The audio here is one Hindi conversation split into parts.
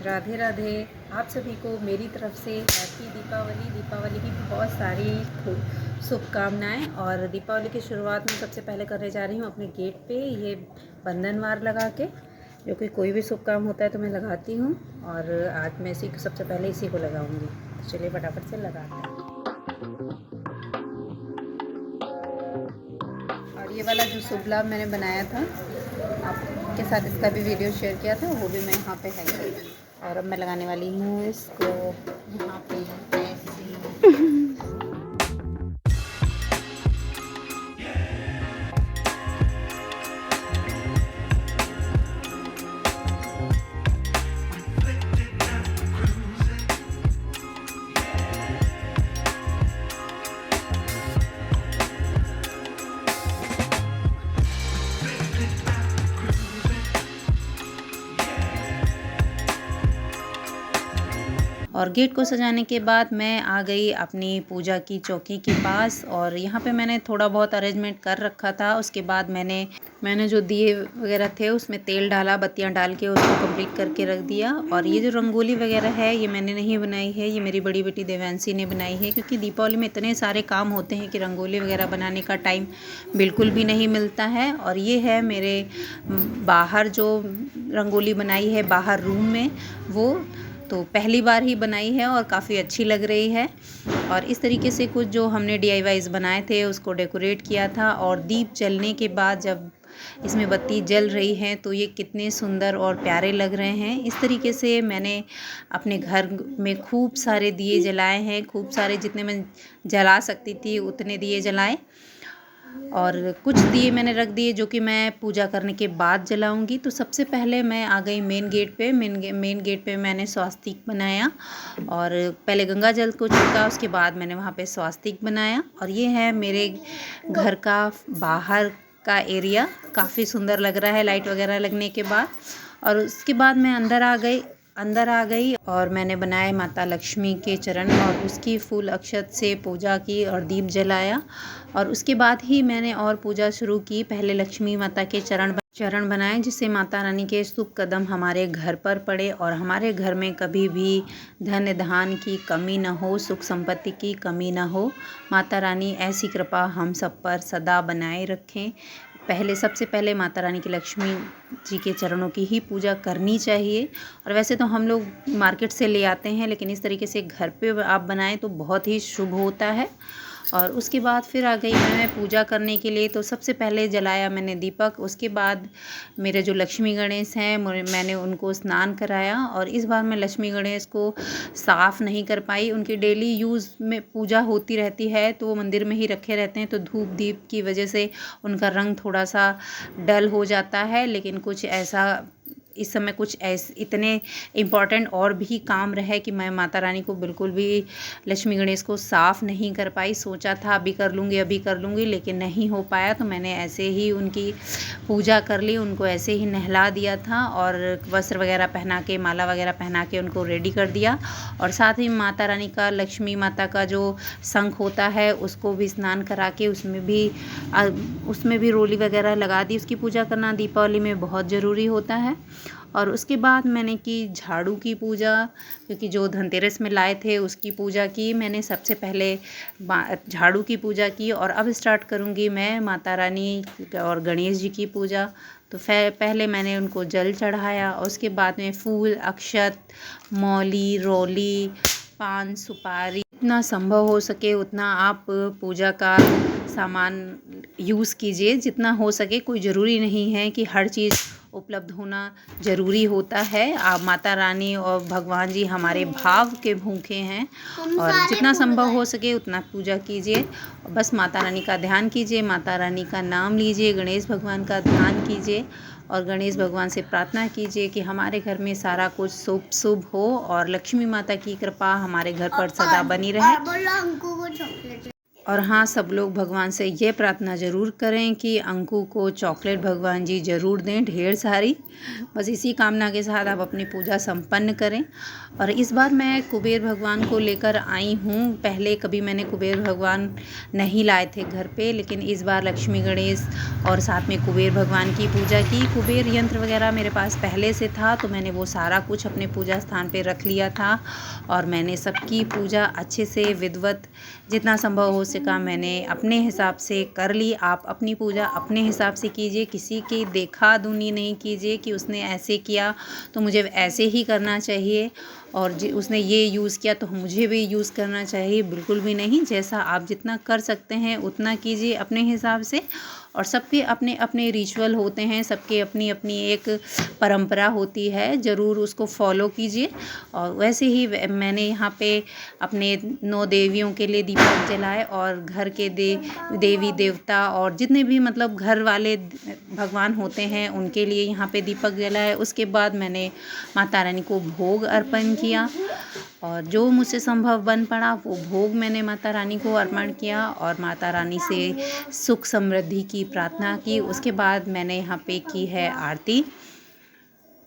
राधे राधे। आप सभी को मेरी तरफ से हैप्पी दीपावली। दीपावली की बहुत सारी शुभकामनाएं। और दीपावली की शुरुआत में सबसे पहले करने जा रही हूँ अपने गेट पे ये बंधनवार लगा के, जो कि कोई भी शुभ काम होता है तो मैं लगाती हूँ। और आज मैं इसी को सबसे पहले इसी को लगाऊंगी। तो चलिए फटाफट से लगाते हैं। और ये वाला जो शुभ लाभ मैंने बनाया था, आपके साथ इसका भी वीडियो शेयर किया था, वो भी मैं यहाँ पे है। और अब मैं लगाने वाली हूँ इसको यहाँ पे ऐसे। और गेट को सजाने के बाद मैं आ गई अपनी पूजा की चौकी के पास। और यहाँ पे मैंने थोड़ा बहुत अरेंजमेंट कर रखा था। उसके बाद मैंने जो दिए वगैरह थे उसमें तेल डाला, बत्तियाँ डाल के उसको कंप्लीट करके रख दिया। और ये जो रंगोली वगैरह है ये मैंने नहीं बनाई है, ये मेरी बड़ी बेटी देवांशी ने बनाई है। क्योंकि दीपावली में इतने सारे काम होते हैं कि रंगोली वगैरह बनाने का टाइम बिल्कुल भी नहीं मिलता है। और ये है मेरे बाहर जो रंगोली बनाई है बाहर रूम में, वो तो पहली बार ही बनाई है और काफ़ी अच्छी लग रही है। और इस तरीके से कुछ जो हमने DIYs बनाए थे उसको डेकोरेट किया था। और दीप जलने के बाद जब इसमें बत्ती जल रही है तो ये कितने सुंदर और प्यारे लग रहे हैं। इस तरीके से मैंने अपने घर में खूब सारे दिए जलाए हैं, खूब सारे जितने मैं जला सकती थी उतने दिए जलाए। और कुछ दिए मैंने रख दिए जो कि मैं पूजा करने के बाद जलाऊंगी। तो सबसे पहले मैं आ गई मेन गेट पे। मेन गेट पे मैंने स्वास्तिक बनाया और पहले गंगा जल को छिड़का, उसके बाद मैंने वहाँ पे स्वास्तिक बनाया। और ये है मेरे घर का बाहर का एरिया, काफ़ी सुंदर लग रहा है लाइट वगैरह लगने के बाद। और उसके बाद मैं अंदर आ गई और मैंने बनाए माता लक्ष्मी के चरण और उसकी फूल अक्षत से पूजा की और दीप जलाया। और उसके बाद ही मैंने और पूजा शुरू की। पहले लक्ष्मी माता के चरण बनाए जिससे माता रानी के शुभ कदम हमारे घर पर पड़े और हमारे घर में कभी भी धन धान की कमी न हो, सुख संपत्ति की कमी न हो। माता रानी ऐसी कृपा हम सब पर सदा बनाए रखें। सबसे पहले माता रानी की लक्ष्मी जी के चरणों की ही पूजा करनी चाहिए। और वैसे तो हम लोग मार्केट से ले आते हैं, लेकिन इस तरीके से घर पे आप बनाएं तो बहुत ही शुभ होता है। और उसके बाद फिर आ गई मैं पूजा करने के लिए। तो सबसे पहले जलाया मैंने दीपक। उसके बाद मेरे जो लक्ष्मी गणेश हैं मैंने उनको स्नान कराया। और इस बार मैं लक्ष्मी गणेश को साफ़ नहीं कर पाई, उनकी डेली यूज़ में पूजा होती रहती है तो वो मंदिर में ही रखे रहते हैं, तो धूप दीप की वजह से उनका रंग थोड़ा सा डल हो जाता है। लेकिन कुछ ऐसा इस समय कुछ ऐसे इतने इम्पॉर्टेंट और भी काम रहे कि मैं माता रानी को बिल्कुल भी लक्ष्मी गणेश को साफ़ नहीं कर पाई। सोचा था अभी कर लूँगी लेकिन नहीं हो पाया। तो मैंने ऐसे ही उनकी पूजा कर ली, उनको ऐसे ही नहला दिया था और वस्त्र वगैरह पहना के, माला वगैरह पहना के उनको रेडी कर दिया। और साथ ही माता रानी का, लक्ष्मी माता का जो शंख होता है उसको भी स्नान करा के उसमें भी रोली वगैरह लगा दी। उसकी पूजा करना दीपावली में बहुत ज़रूरी होता है। और उसके बाद मैंने की झाड़ू की पूजा, क्योंकि जो धनतेरस में लाए थे उसकी पूजा की। मैंने सबसे पहले झाड़ू की पूजा की और अब स्टार्ट करूँगी मैं माता रानी और गणेश जी की पूजा। तो पहले मैंने उनको जल चढ़ाया और उसके बाद में फूल, अक्षत, मौली, रोली, पान, सुपारी, जितना संभव हो सके उतना आप पूजा का सामान यूज़ कीजिए, जितना हो सके। कोई ज़रूरी नहीं है कि हर चीज़ उपलब्ध होना ज़रूरी होता है। आप माता रानी और भगवान जी हमारे भाव के भूखे हैं और जितना संभव हो सके उतना पूजा कीजिए। बस माता रानी का ध्यान कीजिए, माता रानी का नाम लीजिए, गणेश भगवान का ध्यान कीजिए और गणेश भगवान से प्रार्थना कीजिए कि हमारे घर में सारा कुछ शुभ हो और लक्ष्मी माता की कृपा हमारे घर पर सदा बनी रहे। और हाँ, सब लोग भगवान से ये प्रार्थना ज़रूर करें कि अंकु को चॉकलेट भगवान जी ज़रूर दें, ढेर सारी। बस इसी कामना के साथ आप अपनी पूजा संपन्न करें। और इस बार मैं कुबेर भगवान को लेकर आई हूँ। पहले कभी मैंने कुबेर भगवान नहीं लाए थे घर पे, लेकिन इस बार लक्ष्मी गणेश और साथ में कुबेर भगवान की पूजा की। कुबेर यंत्र वगैरह मेरे पास पहले से था, तो मैंने वो सारा कुछ अपने पूजा स्थान पे रख लिया था और मैंने सबकी पूजा अच्छे से विधिवत जितना संभव हो सका मैंने अपने हिसाब से कर ली। आप अपनी पूजा अपने हिसाब से कीजिए, किसी की देखा दुनी नहीं कीजिए कि उसने ऐसे किया तो मुझे ऐसे ही करना चाहिए और उसने ये यूज़ किया तो मुझे भी यूज़ करना चाहिए, बिल्कुल भी नहीं। जैसा आप जितना कर सकते हैं उतना कीजिए अपने हिसाब से। और सबके अपने अपने रिचुअल होते हैं, सबके अपनी अपनी एक परंपरा होती है, ज़रूर उसको फॉलो कीजिए। और वैसे ही मैंने यहाँ पे अपने 9 देवियों के लिए दीपक जलाए और घर के देवी देवता और जितने भी मतलब घर वाले भगवान होते हैं उनके लिए यहाँ पे दीपक जलाए। उसके बाद मैंने माता रानी को भोग अर्पण किया और जो मुझसे संभव बन पड़ा वो भोग मैंने माता रानी को अर्पण किया और माता रानी से सुख समृद्धि की प्रार्थना की। उसके बाद मैंने यहाँ पे की है आरती।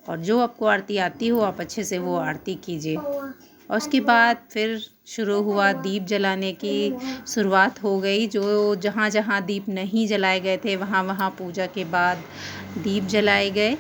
और जो आपको आरती आती हो आप अच्छे से वो आरती कीजिए। और उसके बाद फिर शुरू हुआ, दीप जलाने की शुरुआत हो गई। जो जहाँ जहाँ दीप नहीं जलाए गए थे वहाँ वहाँ पूजा के बाद दीप जलाए गए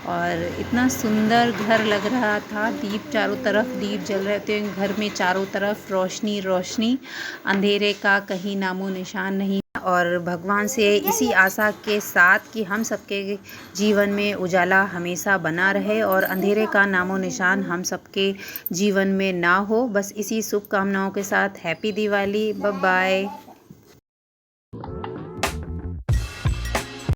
और इतना सुंदर घर लग रहा था। दीप चारों तरफ दीप जल रहे थे, घर में चारों तरफ रोशनी रोशनी, अंधेरे का कहीं नामो निशान नहीं। और भगवान से इसी आशा के साथ कि हम सबके जीवन में उजाला हमेशा बना रहे और अंधेरे का नामो निशान हम सबके जीवन में ना हो, बस इसी शुभकामनाओं के साथ हैप्पी दिवाली, बाय बाय।